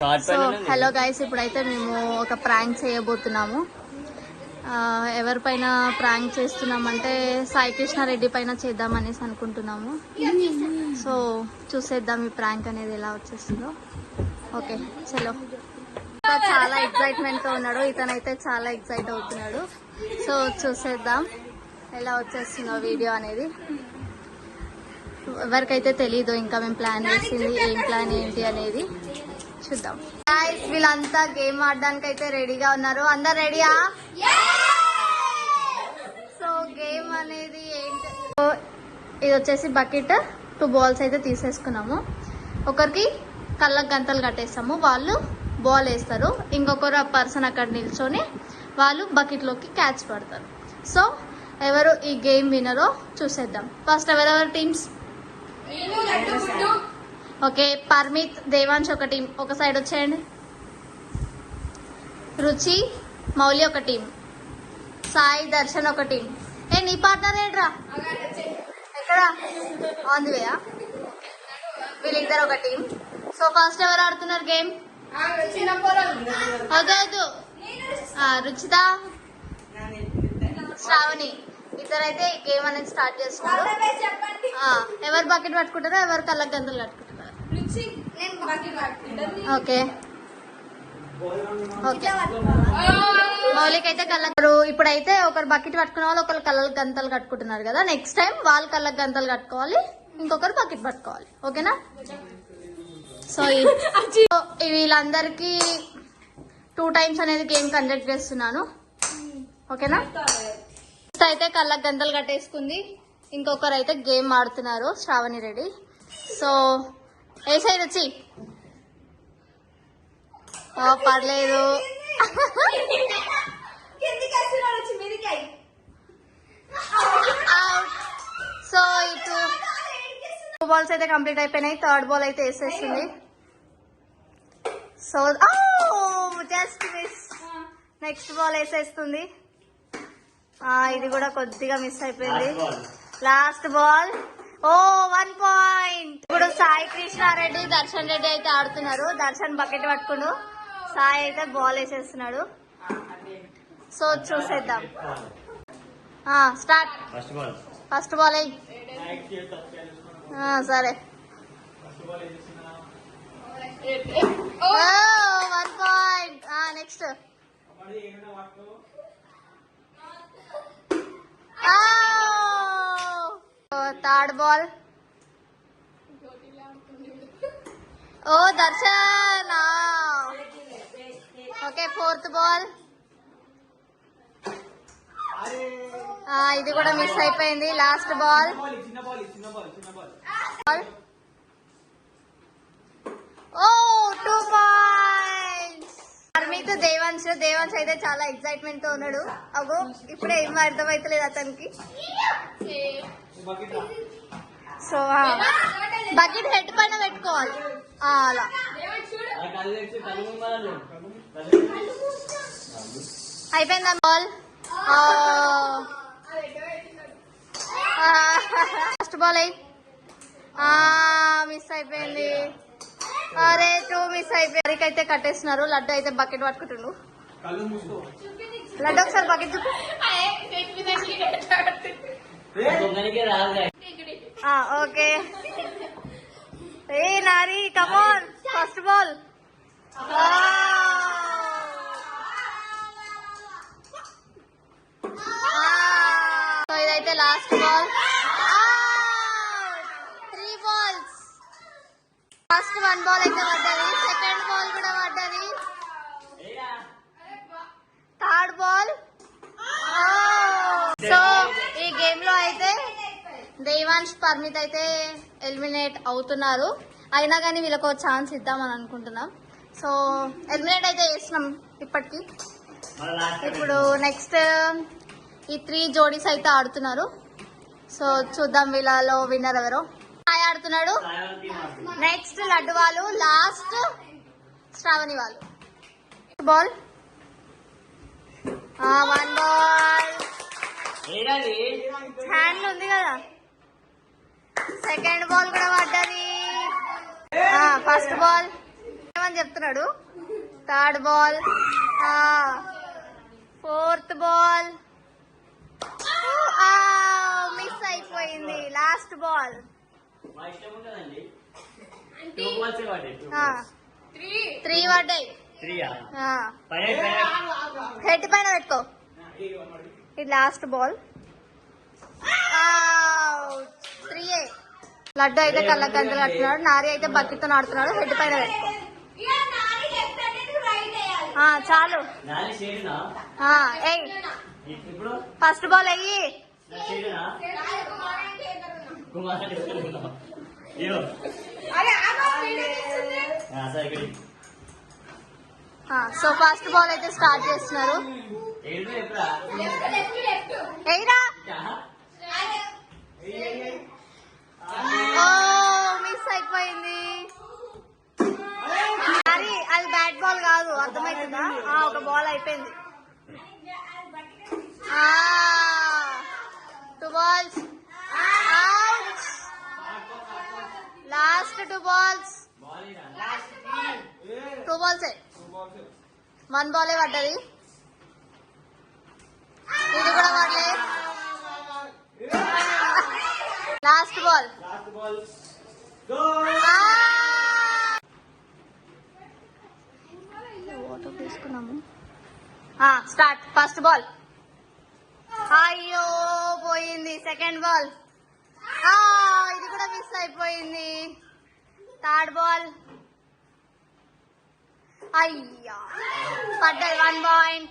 So hello guys, ఇప్పుడైతే మేము ఒక ప్రాంక్ చేయబోతున్నాము. ఎవరిపైన ప్రాంక్ చేస్తున్నామంటే సాయి కృష్ణారెడ్డి పైన చేద్దామనేసి అనుకుంటున్నాము. సో చూసేద్దాం ఈ ప్రాంక్ అనేది ఎలా వచ్చేస్తుందో. ఓకే చలో. చాలా ఎక్సైట్మెంట్తో ఉన్నాడు ఇతనైతే, చాలా ఎక్సైట్ అవుతున్నాడు. సో చూసేద్దాం ఎలా వచ్చేస్తుందో వీడియో అనేది. ఎవరికైతే తెలీదు ఇంకా మేము ప్లాన్ చేసింది ఏం ప్లాన్ ఏంటి అనేది చూద్దాం. గైస్ వీళ్ళంతా గేమ్ ఆడడానికి అయితే రెడీగా ఉన్నారు. అందరు రెడీయా? సో గేమ్ అనేది ఏంటి, ఇది వచ్చేసి బకెట్ 2 బాల్స్ అయితే తీసేసుకున్నాము. ఒకరికి కళ్ళకు గంతలు కట్టేస్తాము, వాళ్ళు బాల్ వేస్తారు. ఇంకొకరు ఆ పర్సన్ అక్కడ నిల్చొని వాళ్ళు బకెట్లోకి క్యాచ్ పడతారు. సో ఎవరు ఈ గేమ్ వినరో చూసేద్దాం. ఫస్ట్ ఎవరెవరు టీమ్స్? ఓకే, పర్మిత్, దేవాంశ్ ఒక టీం, ఒక సైడ్ వచ్చేయండి. రుచి, మౌలి ఒక టీం, సాయి, దర్శన్ ఒక టీం. నీ పార్ట్నర్ ఏడ్రా? ఎక్కడ? ఆన్ ది వేయా? వీళ్ళిద్దరు ఒక టీం. సో ఫస్ట్ ఎవరు ఆడుతున్నారు గేమ్? వద్దు, రుచిత, శ్రావణి ఇద్దరైతే ఈ గేమ్ అనేది స్టార్ట్ చేస్తున్నారు. ఎవరు బకెట్ పట్టుకుంటారో ఎవరు కళ్ళకు గంతులు కట్టుకుంటారు. ఓకే ఓకే, మౌలిక అయితే కళ్ళకు. ఇప్పుడైతే ఒకరు బకెట్ పట్టుకునే వాళ్ళు ఒకరు కళ్ళకు గంతలు కట్టుకుంటున్నారు కదా. నెక్స్ట్ టైం వాళ్ళు కళ్ళకు గంతలు కట్టుకోవాలి, ఇంకొకరు బకెట్ పట్టుకోవాలి. ఓకేనా? సో వీళ్ళందరికీ 2 టైమ్స్ అనేది గేమ్ కండక్ట్ చేస్తున్నాను. ఓకేనా? ఫస్ట్ అయితే కళ్ళకు గంతలు కట్టేసుకుంది, ఇంకొకరు అయితే గేమ్ ఆడుతున్నారు. శ్రావణి రెడ్డి. సో ఏ సైడ్ వచ్చి పర్లేదు. సో ఇటు 2 బాల్స్ అయితే కంప్లీట్ అయిపోయినాయి. 3rd బాల్ అయితే వేసేస్తుంది. So just miss. Next ball వేసేస్తుంది. ఇది కూడా కొద్దిగా మిస్ అయిపోయింది. Last ball. 1 పాయింట్. ఇప్పుడు సాయి కృష్ణారెడ్డి, దర్శన్ రెడ్డి అయితే ఆడుతున్నారు. దర్శన్ బకెట్ పట్టుకుండు, సాయి అయితే బాల్ వేసేస్తున్నాడు. సో చూసేద్దాం. స్టార్ట్. ఫస్ట్ బాల్ అయ్యి. సరే. 1 point. Next. Third ball. Darshan. Okay, 4th ball. ఇది కూడా మిస్ అయిపోయింది. Last ball. 2 పాయింట్స్. పర్మిత్, దేవాంశ్ అయితే చాలా ఎక్సైట్మెంట్ తో ఉన్నాడు. అగో ఇప్పుడే ఏం అర్థమైతలేదు అతనికి. సో బకెట్ హెడ్ పైన పెట్టుకోవాలి. అలా అయిపోయిందా బాల్? ఫస్ట్ బాల్ అయ్యి మిస్ అయిపోయింది. అరే 2 మిస్ అయిపోయి అయితే కట్టేస్తున్నారు. లడ్డు అయితే బకెట్ పట్టుకుంటుండు. లడ్డు ఒకసారి బకెట్ చూపు. Okay. Nari come on. First ball. ఇదైతే last ball. 3 balls. First 1 ball అయితే పడ్డది. సెకండ్ బాల్ కూడా పడ్డది. 3rd ball. సో ఈ గేమ్ లో అయితే దేవాంశ్, పర్మిత్ అయితే ఎలిమినేట్ అవుతున్నారు. అయినా కానీ వీళ్ళకు ఛాన్స్ ఇద్దామని అనుకుంటున్నాం. సో ఎలిమినేట్ అయితే చేస్తున్నాం ఇప్పటికి. ఇప్పుడు నెక్స్ట్ ఈ 3 జోడీస్ అయితే ఆడుతున్నారు. సో చూద్దాం వీళ్ళలో విన్నర్ ఎవరో. సాయి ఆడుతున్నాడు. నెక్స్ట్ లడ్డు వాళ్ళు. లాస్ట్ శ్రావణి వాళ్ళు. బాల్. 1 బాల్. హ్యాండ్ ఉంది కదా. సెకండ్ బాల్ కూడా పడ్డది. ఫస్ట్ బాల్ ఏమని చెప్తున్నాడు. Third ball, fourth ball miss అయిపోయింది. లాస్ట్ బాల్ 3 పడ్డాయి. హెడ్ పైన పెట్టుకో. ఇది లాస్ట్ బాల్ 3. లడ్డు అయితే కళ్ళ గంటలు కట్టున్నాడు. నారి అయితే బకెట్తో ఆడుతున్నాడు. హెడ్ పైన పెట్టుకో. చాలు. ఫస్ట్ బాల్ అయ్యి. సో ఫస్ట్ బాల్ అయితే స్టార్ట్ చేస్తున్నారు. ఎయిరా మిస్ అయిపోయింది. అది బ్యాట్ బాల్ కాదు, అర్థమవుతుందా? ఒక బాల్ అయిపోయింది. 2 balls out. Last 2 balls. 2 balls 1 ball పడ్డది. ఇది కూడా పడలే. లాస్ట్ బాల్ వాటర్ తీసుకున్నాము. స్టార్ట్. ఫస్ట్ బాల్ అయ్యో పోయింది. సెకండ్ బాల్ ఇది కూడా మిస్ అయిపోయింది. థర్డ్ బాల్ అయ్యా పడ్డది. 1 point.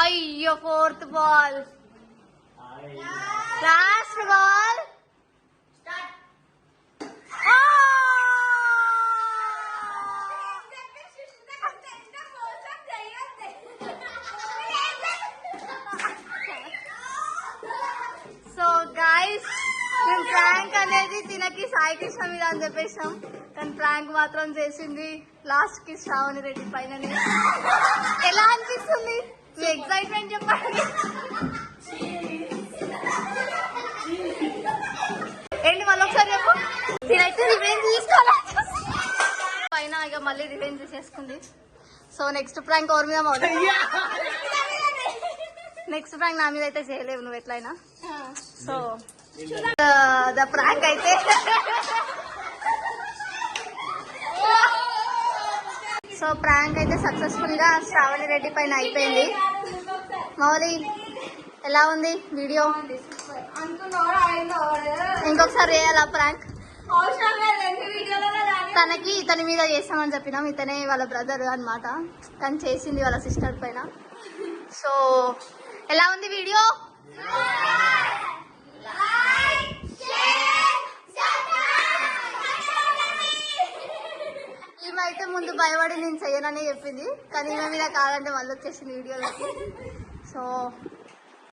అయ్యో fourth ball. Last ball so guys, మేము ప్రాంక్ అనేది తినకి సాయి కృష్ణ మీద అని చెప్పేసాం, కానీ ప్రాంక్ మాత్రం చేసింది లాస్ట్ కి శ్రావణి రెడ్డి పైన. ఎలా అనిపిస్తుంది మీ ఎక్సైట్మెంట్ చెప్పండి. ఏంటి మళ్ళీ ఒకసారి చెప్పు. నేనైతే రివెంజ్ తీసుకోవాలి పైన, ఇక మళ్ళీ రివెంజ్ చేసేసుకుంది. సో నెక్స్ట్ ప్రాంక్ ఎవరి మీద అవుతుంది? నెక్స్ట్ ప్రాంక్ నా మీద అయితే చేయలేవు నువ్వు ఎట్లయినా. సో ద ప్రాంక్ అయితే ప్రాంక్ అయితే సక్సెస్ఫుల్ గా శ్రావణి రెడ్డి పైన అయిపోయింది. మౌలి ఎలా ఉంది వీడియో? ఇంకొకసారి చేయాలా ప్రాంక్? తనకి ఇతని మీద చేస్తామని చెప్పినాం. ఇతనే వాళ్ళ బ్రదర్ అన్నమాట, కానీ చేసింది వాళ్ళ సిస్టర్ పైన. సో ఎలా ఉంది వీడియో? ఈమె అయితే ముందు భయపడి నేను చెయ్యనని చెప్పింది, కానీ ఈమె మీద కాదంటే మళ్ళీ వచ్చేసింది వీడియోలోకి. సో